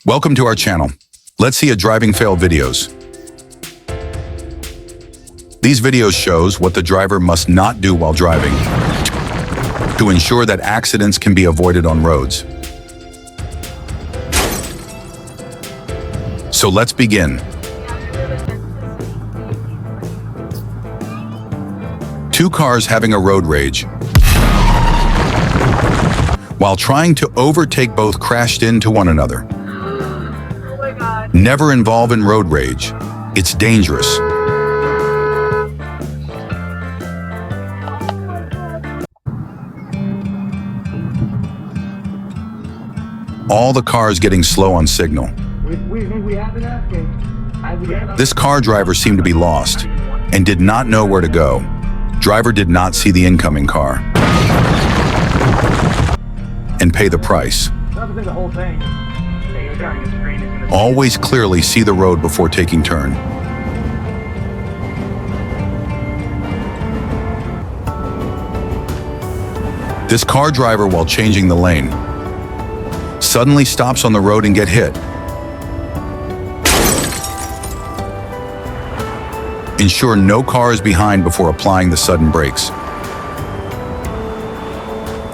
Welcome to our channel. Let's see a driving fail videos. These videos shows what the driver must not do while driving to ensure that accidents can be avoided on roads. So let's begin. Two cars having a road rage. While trying to overtake, both crashed into one another. Never involve in road rage. It's dangerous. All the cars getting slow on signal. This car driver seemed to be lost and did not know where to go. Driver did not see the incoming car and pay the price. Always clearly see the road before taking turn. This car driver, while changing the lane, suddenly stops on the road and get hit. Ensure no car is behind before applying the sudden brakes.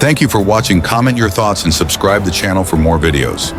Thank you for watching. Comment your thoughts and subscribe the channel for more videos.